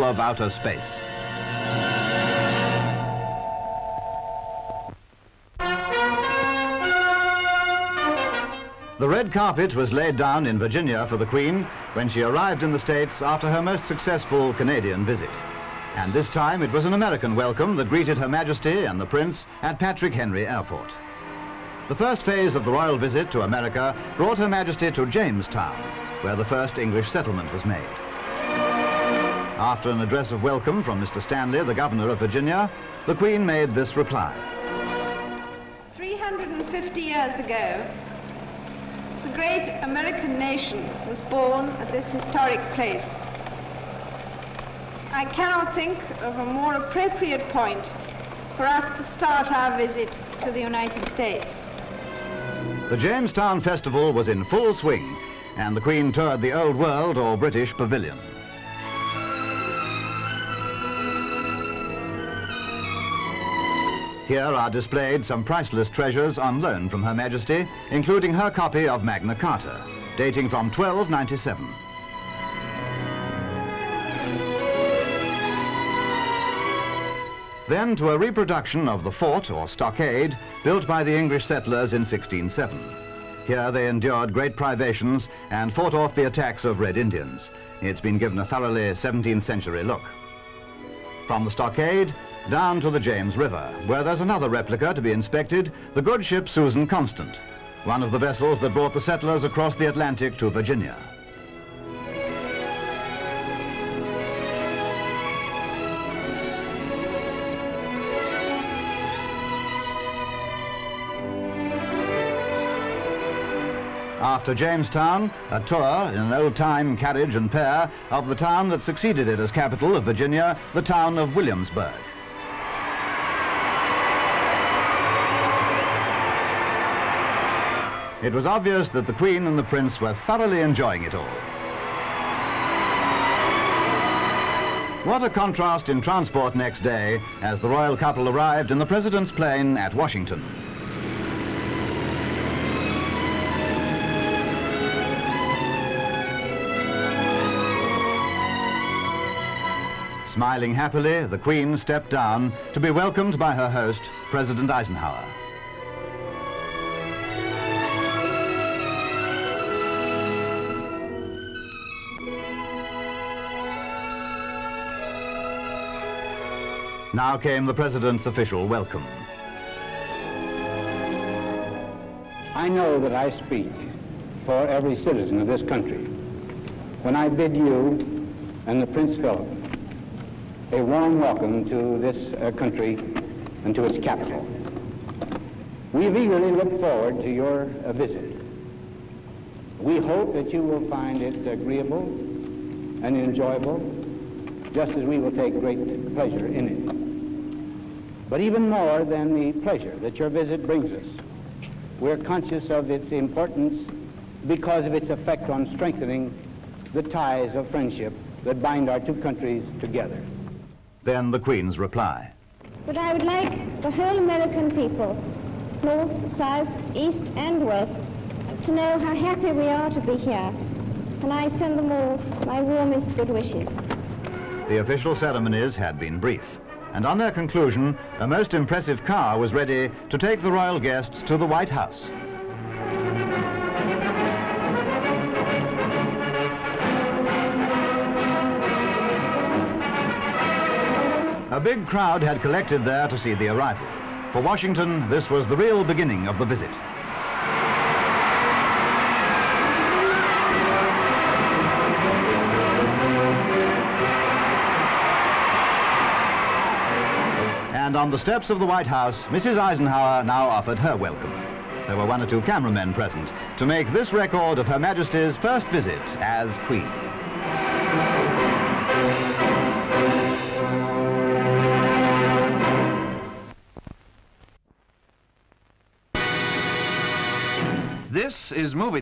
of outer space. The red carpet was laid down in Virginia for the Queen when she arrived in the States after her most successful Canadian visit. And this time it was an American welcome that greeted Her Majesty and the Prince at Patrick Henry Airport. The first phase of the royal visit to America brought Her Majesty to Jamestown, where the first English settlement was made. After an address of welcome from Mr. Stanley, the Governor of Virginia, the Queen made this reply. 350 years ago, the great American nation was born at this historic place. I cannot think of a more appropriate point for us to start our visit to the United States. The Jamestown Festival was in full swing, and the Queen toured the Old World or British Pavilion. Here are displayed some priceless treasures on loan from Her Majesty, including her copy of Magna Carta, dating from 1297. Then to a reproduction of the fort or stockade built by the English settlers in 1607. Here they endured great privations and fought off the attacks of Red Indians. It's been given a thoroughly 17th century look. From the stockade down to the James River, where there's another replica to be inspected, the good ship Susan Constant, one of the vessels that brought the settlers across the Atlantic to Virginia. After Jamestown, a tour in an old-time carriage and pair of the town that succeeded it as capital of Virginia, the town of Williamsburg. It was obvious that the Queen and the Prince were thoroughly enjoying it all. What a contrast in transport next day as the royal couple arrived in the President's plane at Washington. Smiling happily, the Queen stepped down to be welcomed by her host, President Eisenhower. Now came the President's official welcome. I know that I speak for every citizen of this country when I bid you and the Prince Philip a warm welcome to this country and to its capital. We've eagerly looked forward to your visit. We hope that you will find it agreeable and enjoyable, just as we will take great pleasure in it. But even more than the pleasure that your visit brings us, we're conscious of its importance because of its effect on strengthening the ties of friendship that bind our two countries together. Then the Queen's reply. But I would like the whole American people, north, south, east, and west, to know how happy we are to be here, and I send them all my warmest good wishes. The official ceremonies had been brief, and on their conclusion, a most impressive car was ready to take the royal guests to the White House. A big crowd had collected there to see the arrival. For Washington, this was the real beginning of the visit. And on the steps of the White House, Mrs. Eisenhower now offered her welcome. There were one or two cameramen present to make this record of Her Majesty's first visit as Queen. This is Movietone.